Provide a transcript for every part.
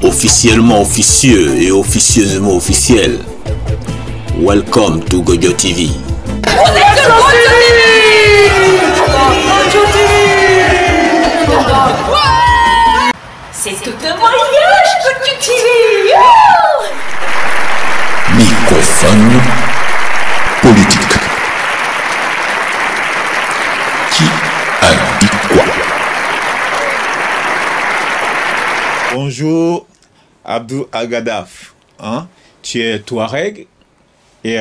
officiellement officieux et officieusement officiel. Welcome to Gojo TV. C'est tout un mariage, Gojo TV. Microphone politique. Qui a dit quoi? Bonjour Abdou Agadaf, hein? Tu es Touareg et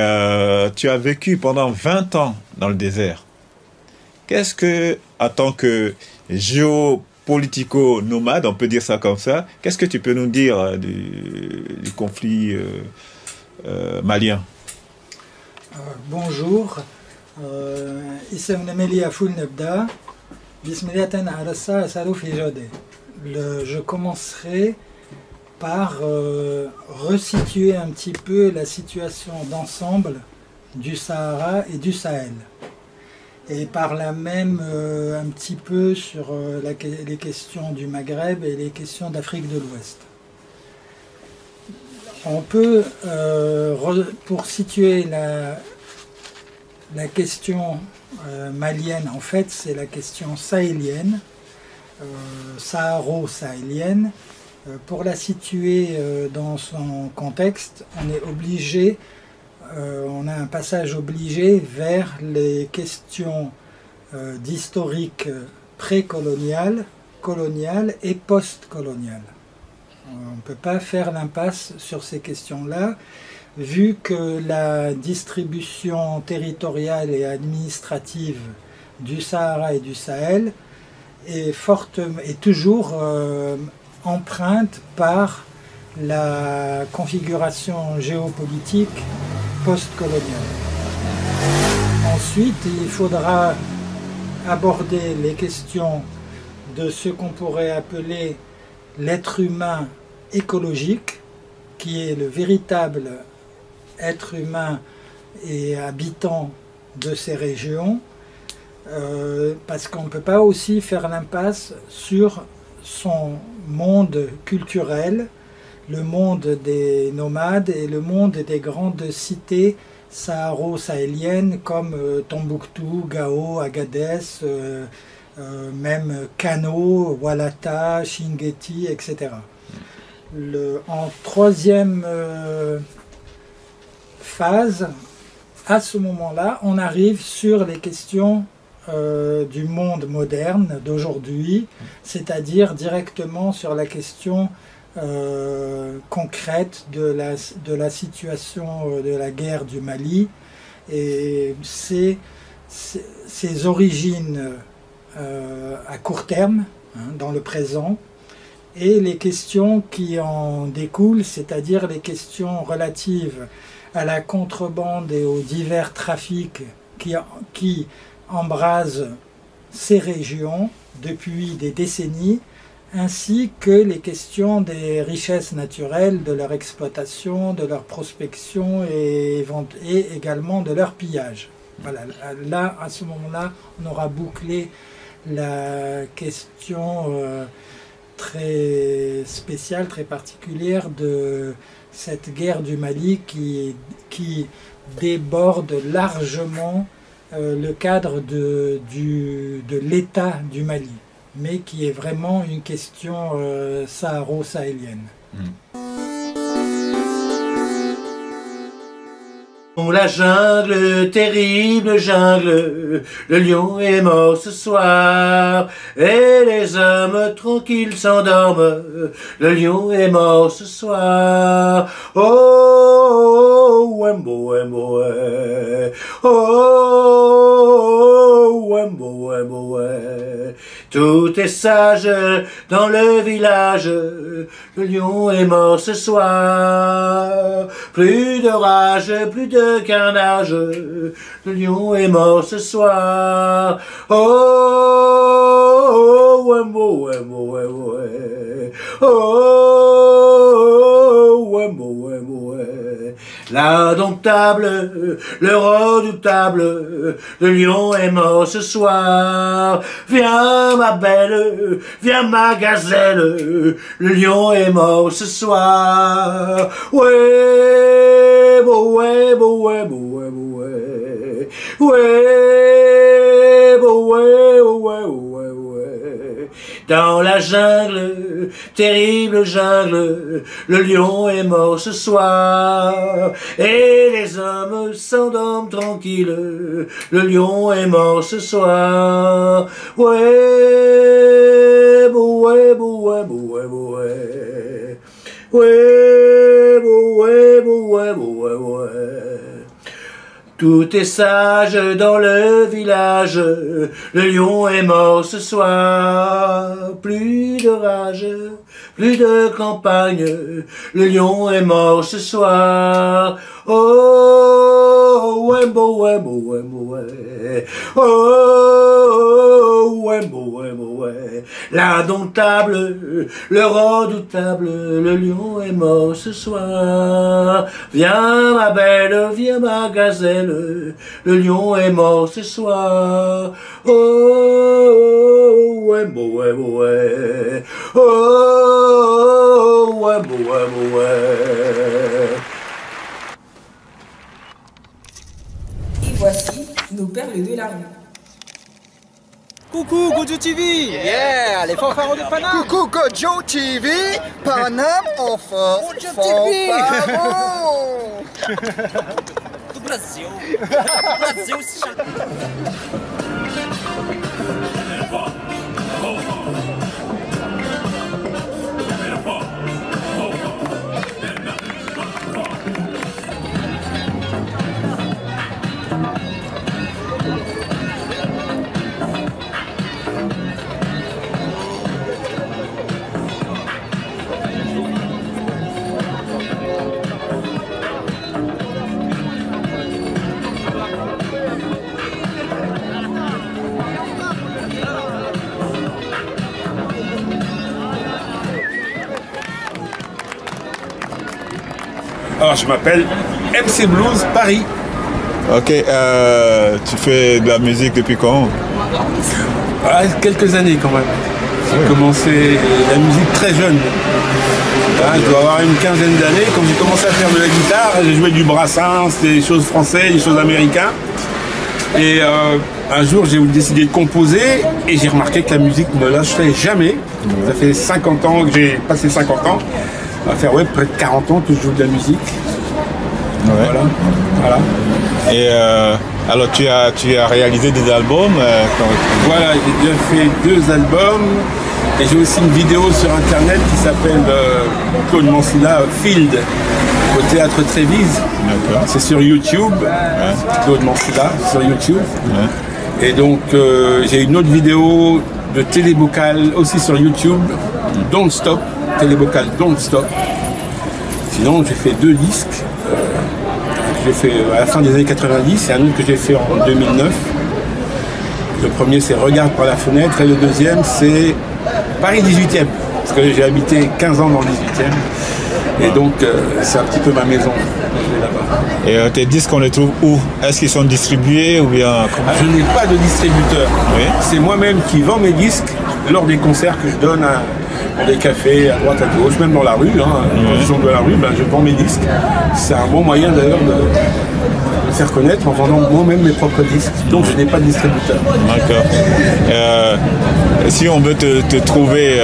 tu as vécu pendant 20 ans dans le désert. Qu'est-ce que, en tant que géopolitico-nomade, on peut dire ça comme ça, qu'est-ce que tu peux nous dire du conflit malien? Bonjour, je commencerai par resituer un petit peu la situation d'ensemble du Sahara et du Sahel. Et par là même un petit peu sur les questions du Maghreb et les questions d'Afrique de l'Ouest. On peut, pour situer la question malienne, en fait, c'est la question sahélienne, saharo-sahélienne. Pour la situer dans son contexte, on est obligé, on a un passage obligé vers les questions d'historique pré-colonial, colonial et post-colonial. On ne peut pas faire l'impasse sur ces questions-là, vu que la distribution territoriale et administrative du Sahara et du Sahel est toujours empreinte par la configuration géopolitique post-coloniale. Ensuite, il faudra aborder les questions de ce qu'on pourrait appeler l'être humain écologique, qui est le véritable être humain et habitant de ces régions, parce qu'on ne peut pas aussi faire l'impasse sur son monde culturel, le monde des nomades et le monde des grandes cités saharo-sahéliennes comme Tombouctou, Gao, Agadez, même Kano, Walata, Chinguetti, etc. En troisième phase, à ce moment-là, on arrive sur les questions du monde moderne d'aujourd'hui, c'est-à-dire directement sur la question concrète de la situation de la guerre du Mali et ses origines à court terme, dans le présent, et les questions qui en découlent, c'est-à-dire les questions relatives à la contrebande et aux divers trafics qui embrasent ces régions depuis des décennies, ainsi que les questions des richesses naturelles, de leur exploitation, de leur prospection et également de leur pillage. Voilà, là, à ce moment-là, on aura bouclé la question très spéciale, très particulière de cette guerre du Mali qui déborde largement le cadre de l'État du Mali, mais qui est vraiment une question saharo-sahélienne. La jungle, terrible jungle, le lion est mort ce soir, et les hommes tranquilles s'endorment, le lion est mort ce soir. Oh, wembo, wembo, ouais. Oh, wembo, wembo, ouais. Tout est sage dans le village, le lion est mort ce soir. Plus de rage, plus de carnage, le lion est mort ce soir. Oh, wembo, wembo, wembo, ouais. Oh, wembo, wembo, ouais. l'indomptable, le redoutable, le lion est mort ce soir. Viens ma belle, viens ma gazelle, le lion est mort ce soir. Ouais, bon, ouais, bon, ouais, bon, ouais, bon, ouais. Ouais, bon, ouais, ouais, ouais, ouais. Dans la jungle, terrible jungle, le lion est mort ce soir. Et les hommes s'endorment tranquilles, le lion est mort ce soir. Ouais, bon, ouais, bon, ouais, bon, ouais, bon, ouais. Ouais, bon, ouais, bon, ouais, bon, ouais, ouais. Tout est sage dans le village, le lion est mort ce soir. Plus de rage, plus de campagne, le lion est mort ce soir. Oh, ouais, bon, ouais, bon, ouais, bon, ouais. Oh, ouais, bon, ouais, bon, ouais. L'indomptable, le redoutable, le lion est mort ce soir. Viens ma belle, viens ma gazelle, le lion est mort ce soir. Oh, ouais, bon, ouais, bon, ouais. Oh, ouais, bon, ouais, bon, ouais. Et voici nos perles de la rue. Coucou Gojo TV! Yeah! Les fanfarons de Paname! Coucou Gojo TV! Paname enfin! Gojo TV! Do Brasil! Do Brasil se chama. Alors, je m'appelle MC Blues Paris. Ok, tu fais de la musique depuis quand? Quelques années quand même. J'ai commencé la musique très jeune. Je dois avoir une quinzaine d'années. Quand j'ai commencé à faire de la guitare, j'ai joué du Brassens, des choses françaises, des choses américaines. Et un jour, j'ai décidé de composer et j'ai remarqué que la musique ne me lâcherait jamais. Ça fait 50 ans que j'ai passé 50 ans. Ça va faire près de 40 ans que je joue de la musique. Ouais. Voilà. Et alors tu as réalisé des albums Voilà, j'ai déjà fait 2 albums et j'ai aussi une vidéo sur internet qui s'appelle Claude Mansilla Field au théâtre Trévise. C'est sur YouTube, Claude Mansilla sur YouTube. Ouais. Et donc j'ai une autre vidéo de télébocal aussi sur YouTube, Don't Stop, télébocal Don't Stop. Sinon j'ai fait 2 disques. J'ai fait à la fin des années 90 et un autre que j'ai fait en 2009. Le premier c'est Regarde par la fenêtre et le deuxième c'est Paris 18e. Parce que j'ai habité 15 ans dans le 18e. Et donc c'est un petit peu ma maison. Je vais là-bas. Et tes disques on les trouve où? Est-ce qu'ils sont distribués ou bien Je n'ai pas de distributeur. Oui. C'est moi-même qui vends mes disques lors des concerts que je donne dans des cafés, à droite, à gauche, même dans la rue. Quand je joue de la rue, je vends mes disques. C'est un bon moyen d'ailleurs de faire connaître en vendant moi-même mes propres disques. Donc je n'ai pas de distributeur. D'accord. Si on veut te trouver,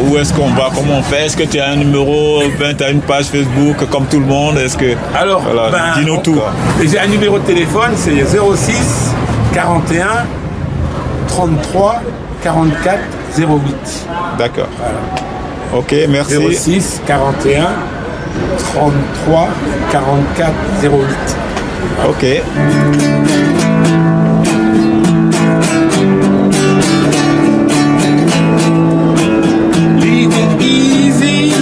où est-ce qu'on va? Comment on fait? Est-ce que tu as un numéro? Tu as une page Facebook comme tout le monde? Est-ce que... Alors, voilà, dis-nous tout. J'ai un numéro de téléphone, c'est 06 41 33 44 08. D'accord. Voilà. Ok, merci. 06 41 33 44 08. Ok. Living easy,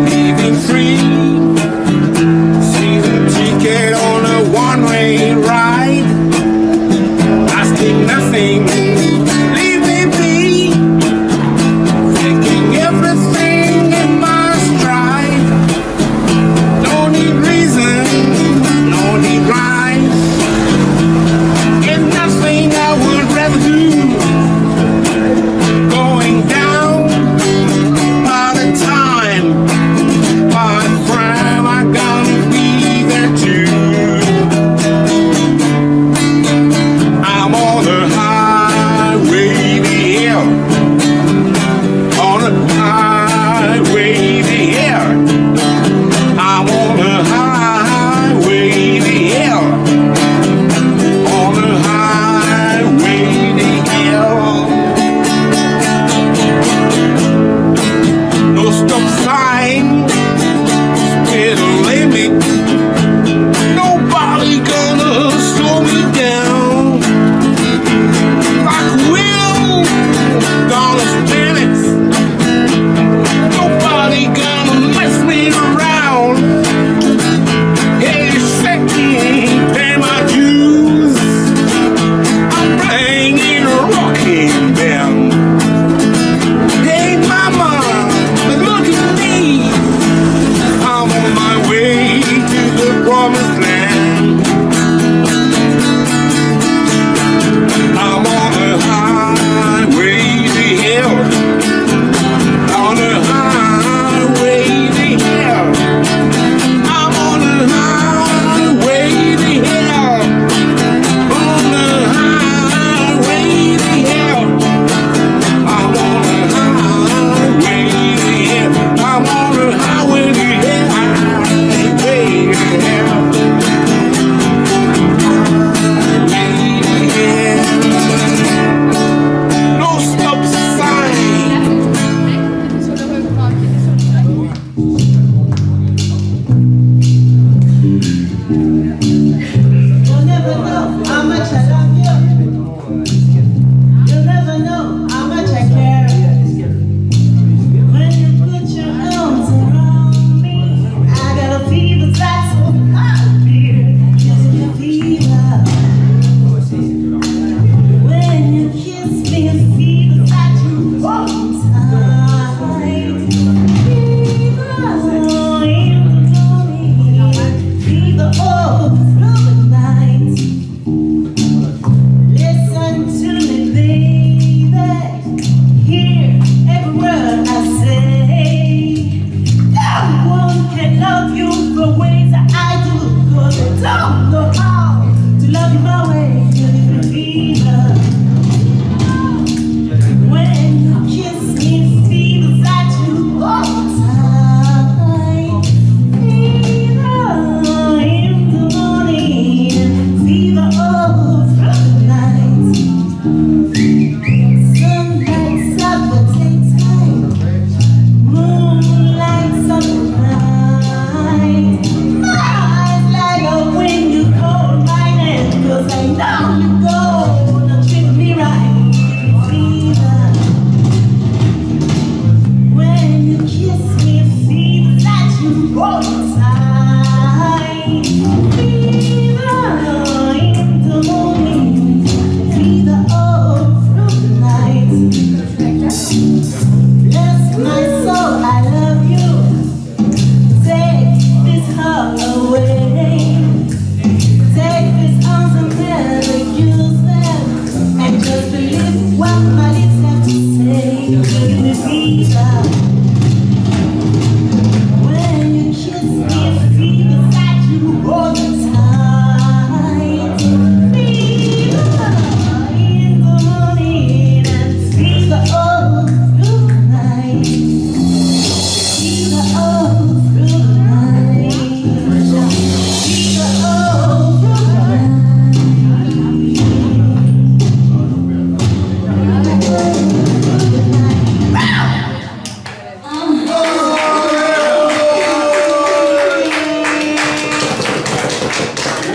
living free. Season ticket on a one-way ride. Asking nothing, leaving me. Taking everything in my stride. Don't need reason.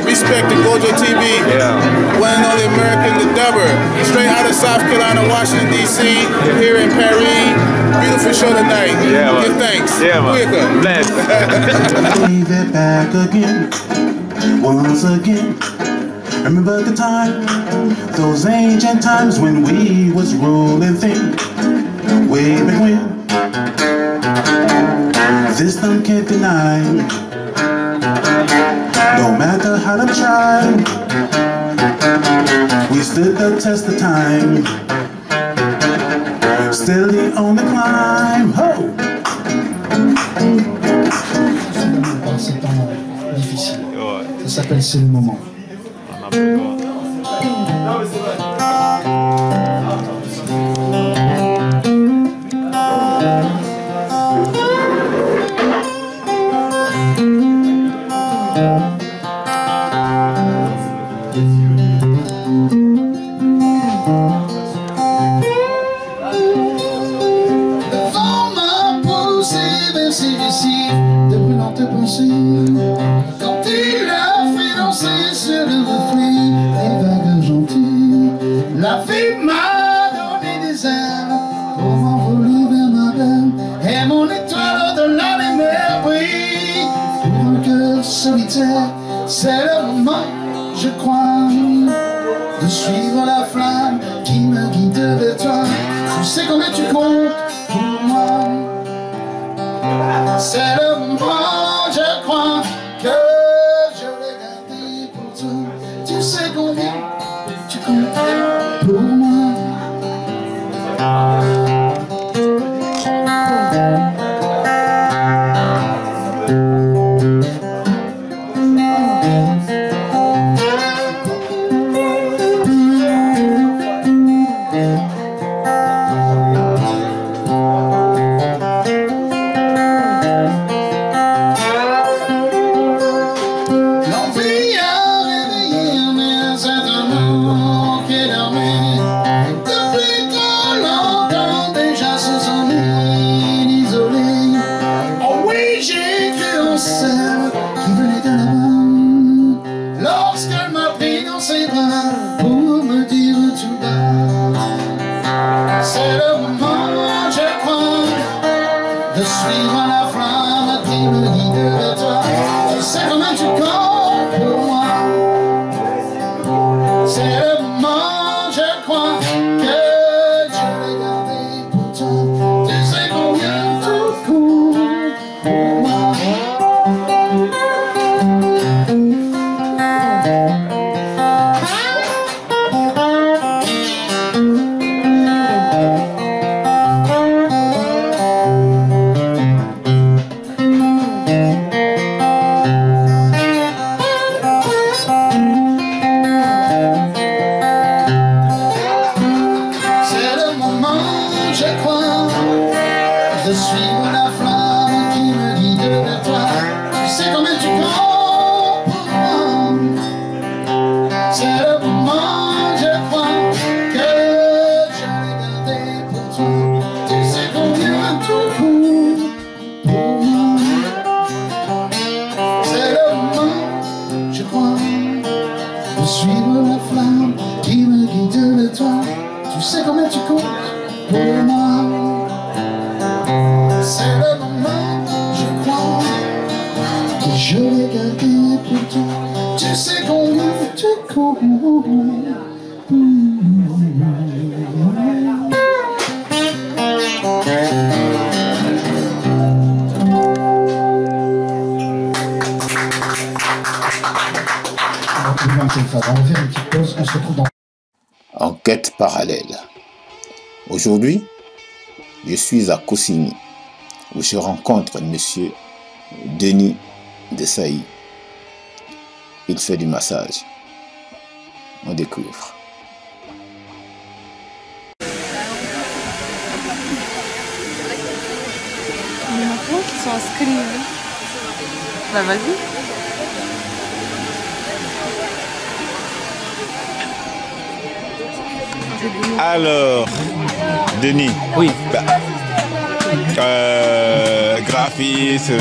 Respect to Gojo TV. Yeah. One and only American, the dubber. Straight out of South Carolina, Washington, D.C. Here in Paris. Beautiful show tonight. Yeah, man. Give thanks. Yeah, man. Bless. Leave it back again. Once again. Remember the time, those ancient times when we was rolling thing. Way back when. This them can't deny. No matter how to try, we stood the test of time. Steadily on the climb. Ho! Par ces temps difficiles. Ça s'appelle C'est le moment. Quand il a fait danser sur le reflet des vagues gentilles, la vie m'a donné des ailes pour m'envoler vers ma belle, et mon étoile au-delà des mers brille. Pour un cœur solitaire, c'est le moment, je crois, de suivre la flamme qui me guide vers toi. Tu sais combien tu comptes pour moi. C'est le moment, je crois, que je l'ai gardé pour toi. Tu sais combien tu comptes pour moi. Lorsqu'elle m'a pris dans ses bras pour me dire tout bas, c'est le moment, je crois, de suivre la flamme qui me guide vers toi. Tu sais combien tu comptes pour moi. C'est le moment, je crois, que je l'ai gardé pour toi. Tu sais combien tu comptes pour moi. De suivre la flamme qui me guide vers toi. Tu sais combien tu comptes pour moi. C'est le moment, je crois, que je l'ai gardé pour toi. Tu sais combien tu comptes pour moi. C'est le moment, je crois, de suivre la flamme qui me guide vers toi. Tu sais combien tu comptes pour moi. C'est le moment, je crois, que je l'ai gardé pour toi. Tu sais combien tu comptes. On va faire une petite pause, on se retrouve dans... Enquête parallèle. Aujourd'hui, je suis à Kossigny, où je rencontre monsieur Denis de Sailly. Il fait du massage. On découvre. Il y en a plein qui sont inscrits. Bah vas-y. Alors, Denis. Oui. Graphiste,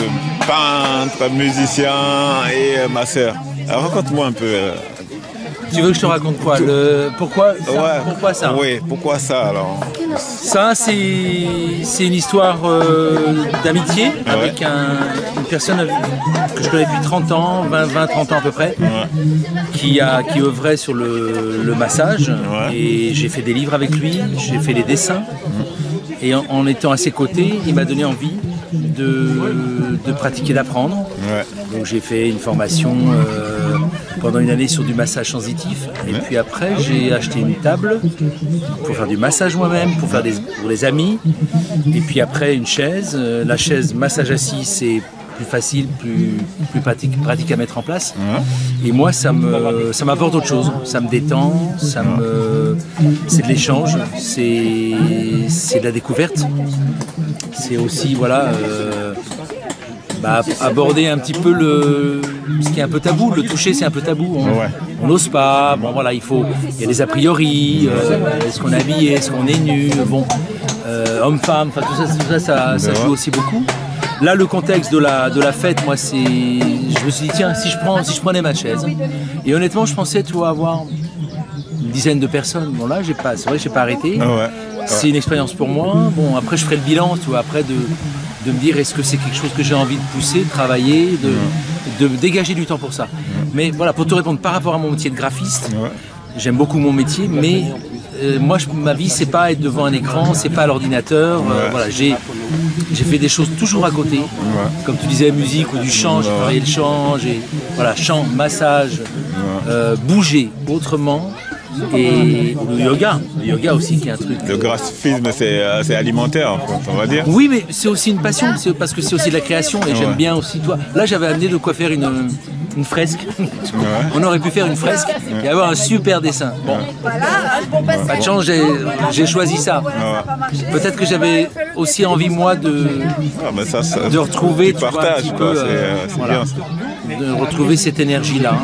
peintre, musicien et masseur. Alors, raconte-moi un peu. Tu veux que je te raconte quoi? Pourquoi ça? Oui, pourquoi ça alors? Ça, c'est une histoire d'amitié avec une personne que je connais depuis 30 ans, 20-30 ans à peu près, qui œuvrait sur le massage. Et j'ai fait des livres avec lui, j'ai fait les dessins. Et en étant à ses côtés, il m'a donné envie de pratiquer, d'apprendre. Donc j'ai fait une formation pendant une année sur du massage sensitif. Et puis après, j'ai acheté une table pour faire du massage moi-même, pour les amis. Et puis après, une chaise. La chaise massage assis, c'est plus facile, plus pratique à mettre en place. Et moi, ça m'apporte autre chose. Ça me détend, c'est de l'échange, c'est de la découverte. C'est aussi, voilà, aborder un petit peu ce qui est un peu tabou. Le toucher, c'est un peu tabou. On n'ose pas. Bon, voilà, il y a des a priori. Est-ce qu'on est habillé? Est-ce qu'on est nu? Bon, homme-femme, tout ça joue aussi beaucoup. Là, le contexte de la fête, moi, je me suis dit, tiens, si je prenais ma chaise. Et honnêtement, je pensais, tu vois, avoir une dizaine de personnes. Bon, là, c'est vrai que j'ai pas arrêté. C'est une expérience pour moi. Bon, après, je ferai le bilan, tu vois, après de me dire, est-ce que c'est quelque chose que j'ai envie de pousser, de travailler, de dégager du temps pour ça. Mais voilà, pour te répondre, par rapport à mon métier de graphiste, j'aime beaucoup mon métier, mais moi, ma vie, c'est pas être devant un écran, c'est pas à l'ordinateur. Voilà, j'ai fait des choses toujours à côté, comme tu disais, musique ou du chant. J'ai travaillé le chant, chant, massage, bouger autrement. Et le yoga aussi qui est un truc. Le graphisme c'est alimentaire, on va dire. Oui, mais c'est aussi une passion, parce que c'est aussi de la création et j'aime bien aussi toi. Là, j'avais amené de quoi faire une fresque. On aurait pu faire une fresque et avoir un super dessin. Bon, pas de chance, j'ai choisi ça. Peut-être que j'avais aussi envie moi de retrouver tu partages, un petit peu, c'est bien ça. De retrouver cette énergie-là.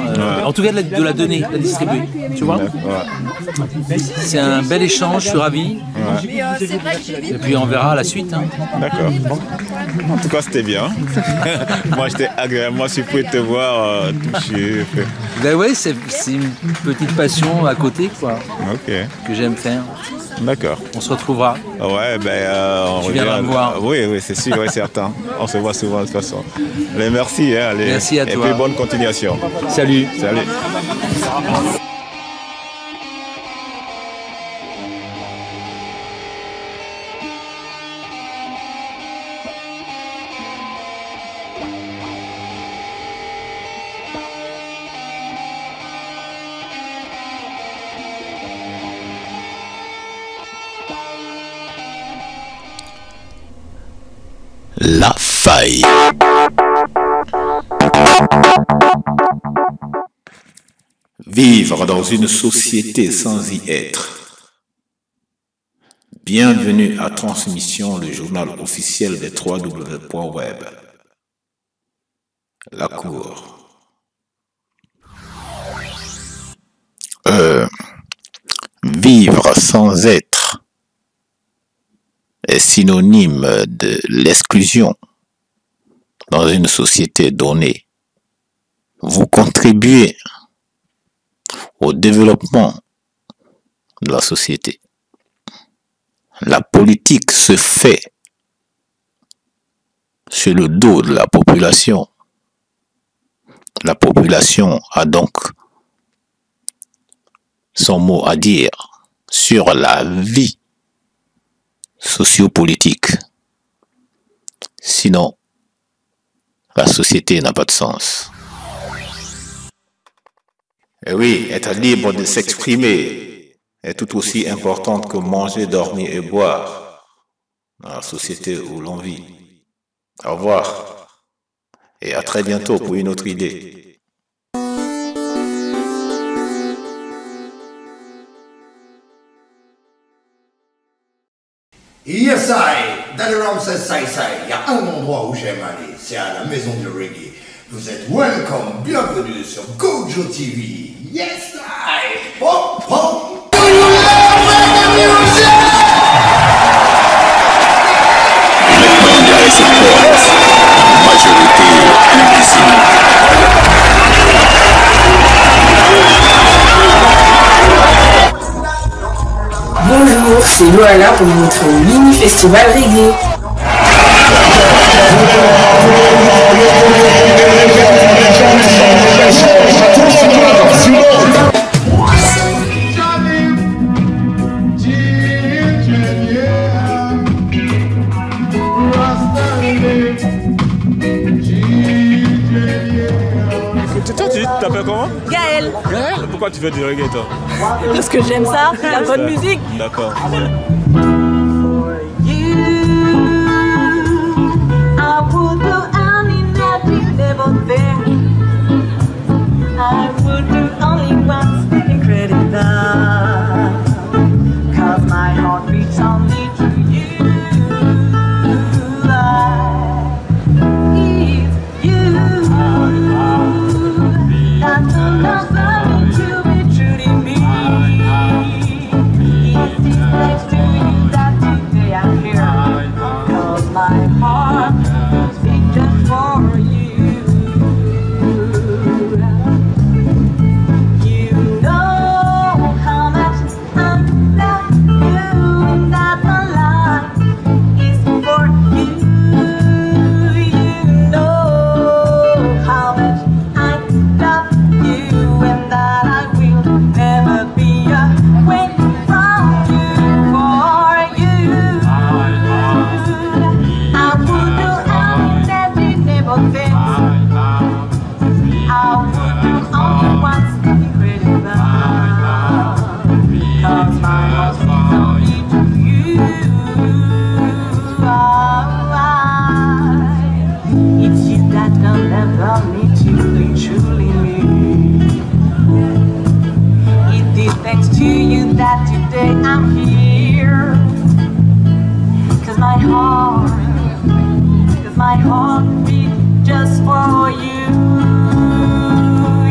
En tout cas, de la donner, de la distribuer. Tu vois? C'est un bel échange, je suis ravi. Et puis on verra la suite. D'accord. En tout cas, c'était bien. Moi, j'étais agréablement surpris de te voir toucher. Ben ouais, c'est une petite passion à côté, quoi. Que j'aime faire. D'accord. On se retrouvera. Ouais, tu viendras me voir. Oui, c'est sûr, certain. On se voit souvent de toute façon. Allez, merci. Allez. Merci à toi. Et puis bonne continuation. Salut. Salut. La faille. Vivre dans une société sans y être. Bienvenue à Transmission, le journal officiel des 3W.web. La Cour. Vivre sans être est synonyme de l'exclusion dans une société donnée. Vous contribuez au développement de la société. La politique se fait sur le dos de la population. La population a donc son mot à dire sur la vie sociopolitique. Sinon, la société n'a pas de sens. Et oui, être libre de s'exprimer est tout aussi importante que manger, dormir et boire. dans la société où l'on vit. Au revoir et à très bientôt pour une autre idée. Yes, I, Daddy Ram says il y a un endroit où j'aime aller, c'est à la maison du reggae. Vous êtes welcome, bienvenue sur Gojo TV. Yes, I, hop, hop. Do you love reggae music? Majorité invisible. Bonjour, c'est Loala pour votre mini-festival reggae. Toi, tu t'appelles comment? Gaël. Gaël? Pourquoi tu fais du reggae, toi? Parce que j'aime ça, la bonne musique. D'accord. I would do only what's incredible, 'cause my heart beats only to you. It's you that's enough to be true to me. It is thanks to you that today I'm here, 'cause my heart beats just for you. That today I'm here, 'cause my heart beat just for you.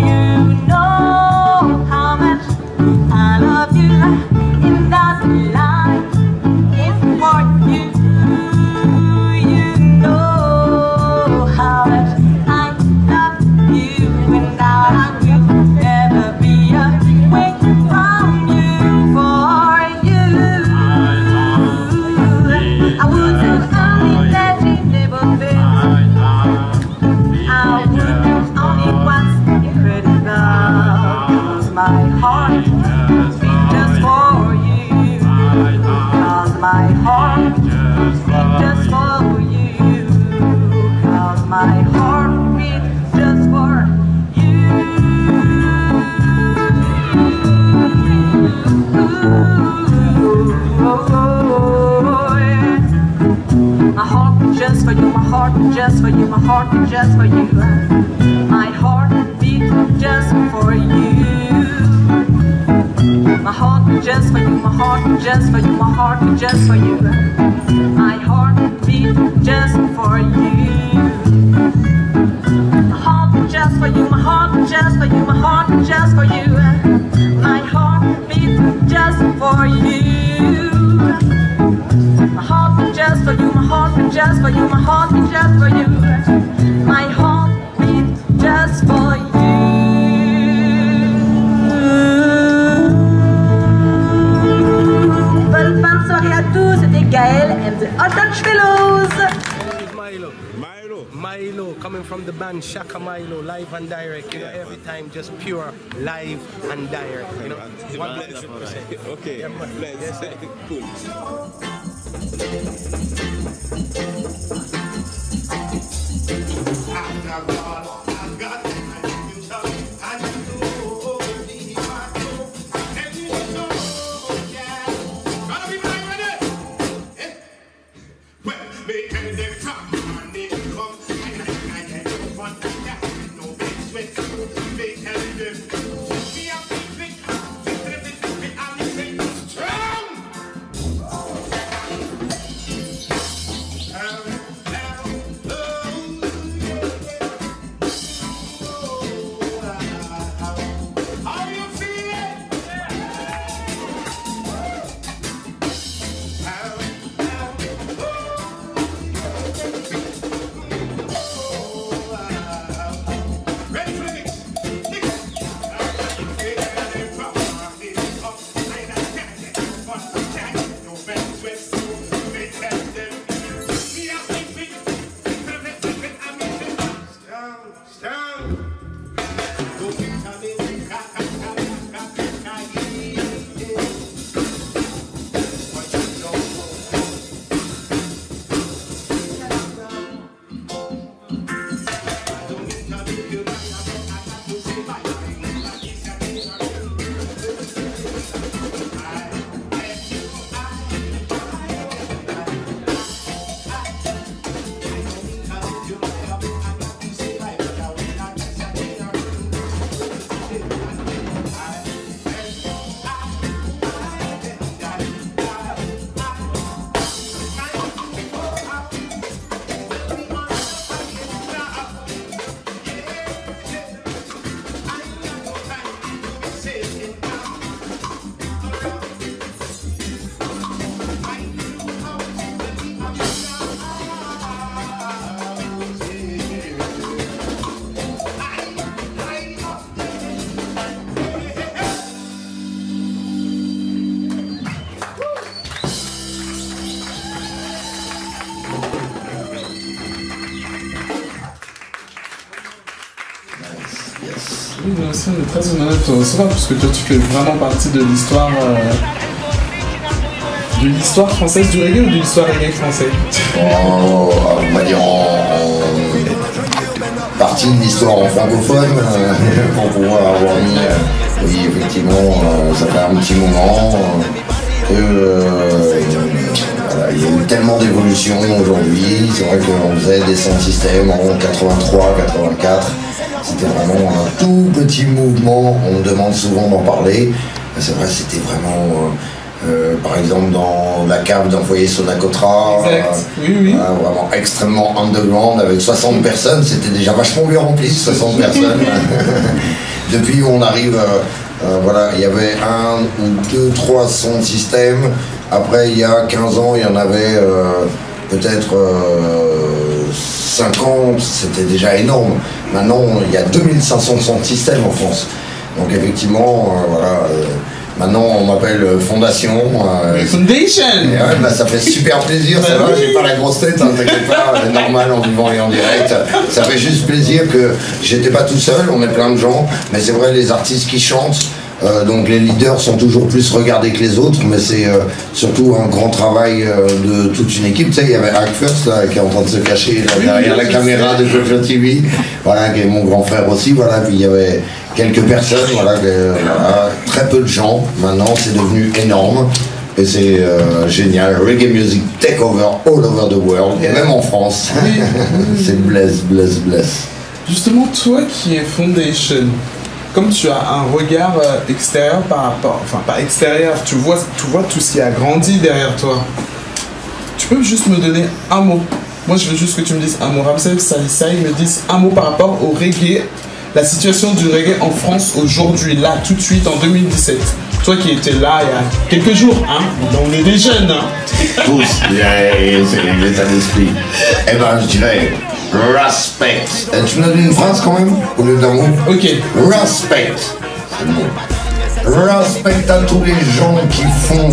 You know how much I love you, and that life is for you. You know how much I love you, and that I will never be away from you. My heart beat just for you, 'cause my heart beat just for you, 'cause my heart beat just for you. My heart beat just for you, my heart beat just for you, my heart beat just for you. My heart beat just for you. My heart beat just for you, my heart beat just for you, my heart beat just for you. My heart beat just for you. My heart beat just for you, my heart beat just for you, my heart beat just for you. My heart beat just for you. My heart beat just for you, my heart beat just for you, my heart beat just for you. My heart beat just for you. Bonne soirée à tous, c'était Gaël and the Hot Dutch Fellows. Milo, coming from the band Shaka Milo, live and direct. You know, every time just pure live and direct. You know, 100%. Okay, yeah, let's cool. Oui, nous aussi, on est très honorés de te recevoir parce que toi, tu fais vraiment partie de l'histoire française du reggae ou de l'histoire reggae français? On va dire partie de l'histoire en francophone pour pouvoir avoir mis. Oui, effectivement, ça fait un petit moment que. Voilà, il y a eu tellement d'évolution aujourd'hui. C'est vrai qu'on faisait des sound systems en 83, 84. C'était vraiment un tout petit mouvement. On me demande souvent d'en parler. C'est vrai, c'était vraiment. Par exemple, dans la cave d'un foyer Sonacotra, vraiment extrêmement underground, avec 60 personnes, c'était déjà vachement bien rempli, 60 personnes. Depuis, on arrive, voilà, il y avait 1 ou 2, 3 sound systems. Après, il y a 15 ans, il y en avait peut-être 50, c'était déjà énorme. Maintenant, il y a 2500 sound systems en France. Donc, effectivement, voilà. Maintenant, on m'appelle Fondation. Foundation. Ouais, bah, ça fait super plaisir, ça va, j'ai pas la grosse tête, hein, t'inquiète pas, normal en vivant et en direct. Ça fait juste plaisir que j'étais pas tout seul, on est plein de gens, mais c'est vrai, les artistes qui chantent, donc les leaders sont toujours plus regardés que les autres, mais c'est surtout un grand travail de toute une équipe. Tu sais, il y avait Hack First là, qui est en train de se cacher là, derrière la caméra de Jojo TV, voilà, qui est mon grand frère aussi, voilà, puis il y avait quelques personnes, voilà, voilà, très peu de gens. Maintenant, c'est devenu énorme et c'est génial. Reggae music take over all over the world et même en France. C'est bless. Justement, toi qui es Foundation, comme tu as un regard extérieur par rapport, enfin pas extérieur, tu vois tout ce qui a grandi derrière toi. Tu peux juste me donner un mot. Moi, je veux juste que tu me dises un mot. Ramsey Saïsaï me dise un mot par rapport au reggae. La situation du reggae en France aujourd'hui, là, tout de suite, en 2017. Toi qui étais là il y a quelques jours, hein, on est des jeunes, hein. Tous, c'est l'état d'esprit. Eh ben, je dirais, respect. Tu me donnes une phrase quand même, au lieu d'un mot? Ok. Respect. C'est le mot. Respect à tous les gens qui font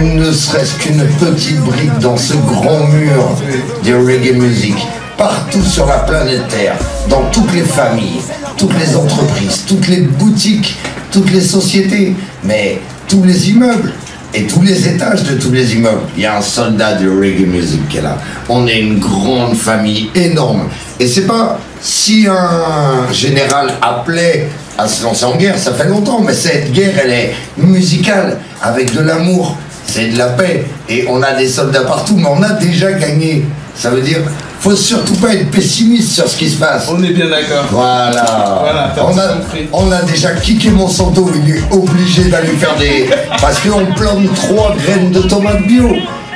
ne serait-ce qu'une petite brique dans ce grand mur de reggae music. Partout sur la planète Terre, dans toutes les familles, toutes les entreprises, toutes les boutiques, toutes les sociétés, mais tous les immeubles et tous les étages de tous les immeubles. Il y a un soldat de reggae music qui est là. On est une grande famille énorme. Et c'est pas si un général appelait à se lancer en guerre, ça fait longtemps, mais cette guerre, elle est musicale, avec de l'amour, c'est de la paix. Et on a des soldats partout, mais on a déjà gagné. Ça veut dire, faut surtout pas être pessimiste sur ce qui se passe. On est bien d'accord. Voilà. On a déjà kické Monsanto, il est obligé d'aller faire des... Parce qu'on plante 3 graines de tomates bio.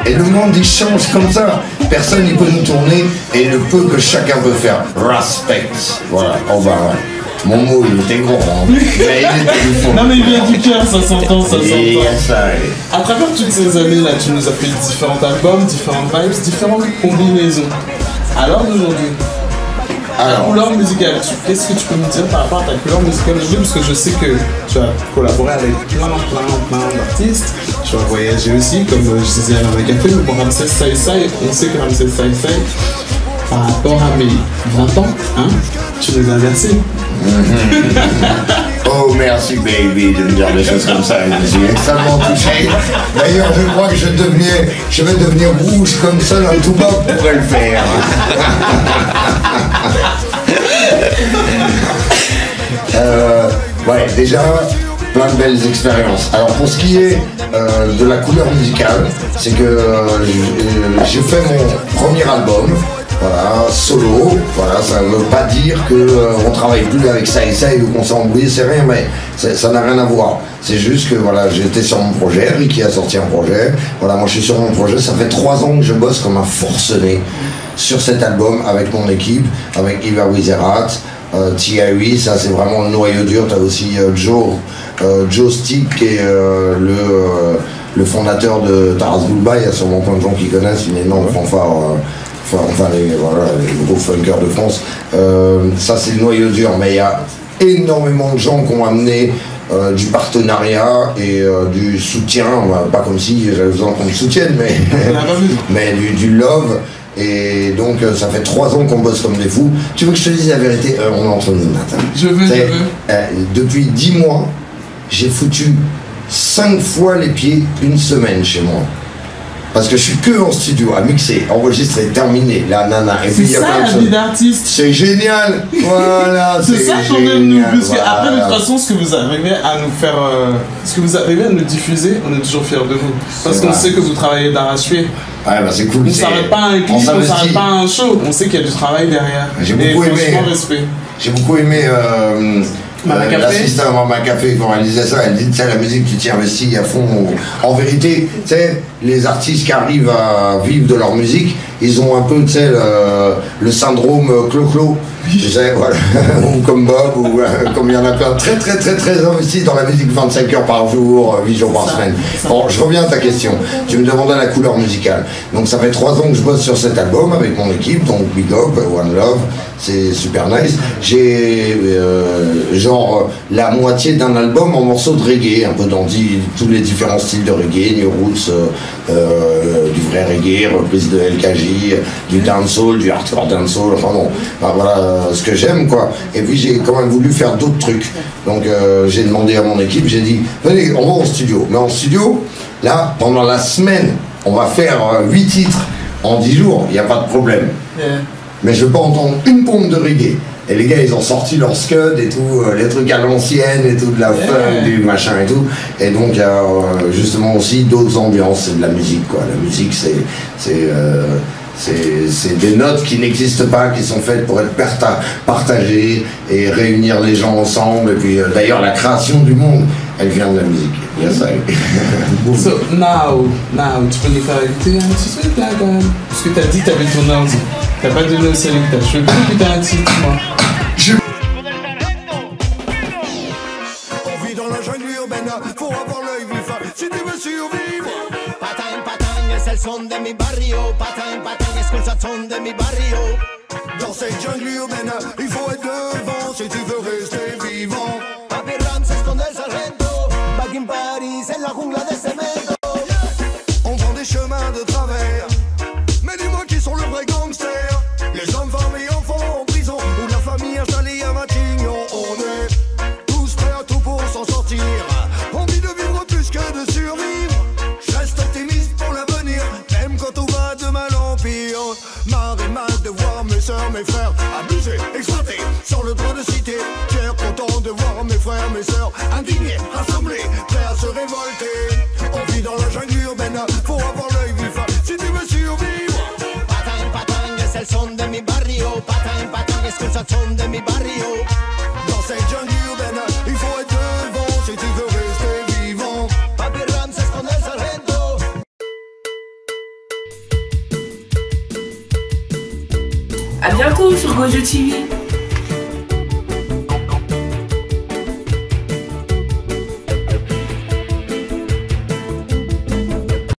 Et le monde, il change comme ça. Personne, il peut nous tourner. Et le peu que chacun peut faire. Respect. Voilà, on va... Mon mot, il était gros, hein. Mais il était du fond. Non, mais il vient du cœur, ça s'entend, ça s'entend. Yes, à travers toutes ces années-là, tu nous as fait différents albums, différentes vibes, différentes combinaisons. Alors d'aujourd'hui, ta couleur musicale, qu'est-ce que tu peux me dire par rapport à ta couleur musicale aujourd'hui? Parce que je sais que tu as collaboré avec plein d'artistes. Tu as voyagé aussi, comme je disais à la café, mais pour Ramsey Saïsaï, on sait que Ramsey Saïsaï, par rapport à mes 20 ans, hein, tu les as versés. Oh merci baby de me dire des choses comme ça, je suis extrêmement touché. D'ailleurs je crois que je vais devenir rouge comme ça, un tout bas pourrait le faire. Ouais, déjà plein de belles expériences. Alors pour ce qui est de la couleur musicale, c'est que j'ai fait mon premier album. Voilà, solo, voilà, ça ne veut pas dire qu'on travaille plus avec Saïsaï ou qu'on s'est embrouillé, c'est rien, mais ça n'a rien à voir. C'est juste que voilà, j'étais sur mon projet, Ricky a sorti un projet, voilà, moi je suis sur mon projet, ça fait 3 ans que je bosse comme un forcené sur cet album avec mon équipe, avec Iva Wizerat, TIE, ça c'est vraiment le noyau dur, t'as aussi Joe Stick qui est le fondateur de Taras Bulba, il y a sûrement plein de gens qui connaissent, une énorme fanfare. Enfin les gros funkers de France, ça c'est le noyau dur, mais il y a énormément de gens qui ont amené du partenariat et du soutien, pas comme si j'avais besoin qu'on me soutienne, mais du love Et donc ça fait 3 ans qu'on bosse comme des fous. Tu veux que je te dise la vérité? On est entre nous, Nathan. Je veux. Depuis 10 mois, j'ai foutu 5 fois les pieds une semaine chez moi. Parce que je suis que en studio, à mixer, enregistrer, terminer, la nana. Et puis il y a plein de choses. C'est ça la vie d'artiste. C'est génial. Voilà. C'est ça qu'on aime nous. Parce qu'après, de toute façon, ce que vous arrivez à nous faire, ce que vous arrivez à nous diffuser, on est toujours fiers de vous. Parce qu'on sait que vous travaillez d'arrache-pied. Ouais, bah c'est cool. On s'arrête pas à un clip, on s'arrête pas à un show. On sait qu'il y a du travail derrière. J'ai beaucoup aimé. Respect. J'ai beaucoup aimé. L'assistante à Mama Café, quand elle disait ça, elle dit, tu sais, la musique, tu t'y investis à fond. En vérité, tu sais, les artistes qui arrivent à vivre de leur musique, ils ont un peu, tu sais, le syndrome Clo-Clo. Tu sais, voilà, ou comme Bob, ou comme il y en a plein, très investis dans la musique, 25 heures par jour, 8 jours par semaine. Bon, je reviens à ta question. Tu me demandais la couleur musicale. Donc ça fait 3 ans que je bosse sur cet album avec mon équipe, donc Big Up, One Love, c'est super nice. J'ai genre la moitié d'un album en morceaux de reggae, un peu dans tous les différents styles de reggae, New Roots, du vrai reggae, reprise de LKJ, du dancehall, du hardcore dancehall, enfin bon, ben voilà ce que j'aime quoi. Et puis j'ai quand même voulu faire d'autres trucs. Donc j'ai demandé à mon équipe, j'ai dit, venez, on va au studio. Mais en studio, là, pendant la semaine, on va faire 8 titres en 10 jours, il n'y a pas de problème. Yeah. Mais je veux pas entendre une pompe de reggae. Et les gars, ils ont sorti leur scud et tout, les trucs à l'ancienne et tout, de la funk, du machin et tout. Et donc, il y a justement aussi d'autres ambiances, c'est de la musique, quoi. La musique, c'est des notes qui n'existent pas, qui sont faites pour être partagées et réunir les gens ensemble. Et puis, d'ailleurs, la création du monde, elle vient de la musique. Yes, So, now, tu peux nous faire écouter un petit truc là, quand même? Parce que t'as dit que t'avais ton ordi. T'as pas donné au sélecteur. Je veux plus écouter un titre, moi. On vit dans la jungle urbaine, faut avoir l'œil vif si tu veux survivre. Patang, patang, es el son de mi barrio. Patang, patang, es el son de mi barrio. Dans cette jungle urbaine, il faut être devant si tu veux rester vivant. Papi Ramses con el sargento, back in Paris, en la jungla de cemento. On prend des chemins de travers, mais dis-moi qui sont le vrai gangster. Les hommes, femmes et enfants en prison, ou la famille installée à Matignon. On est tous prêts à tout pour s'en sortir. Envie de vivre plus que de survivre. Je reste optimiste pour l'avenir, même quand tout va de mal en pire. Marre et mal de voir mes soeurs, mes frères abusés, exploités sur le droit de cité. Fier, content de voir mes frères, mes soeurs indignés, rassemblés, prêts à se révolter. On vit dans la jungle urbaine, faut avoir l'œil vif si tu veux survivre. Patang, patang, es el son de mi barrio. Patang, patang, es el son de mi barrio. Dans cette jungle urbaine, il faut être devant si tu veux rester vivant. Papi Ramses con el sargento. À bientôt sur Gojo TV.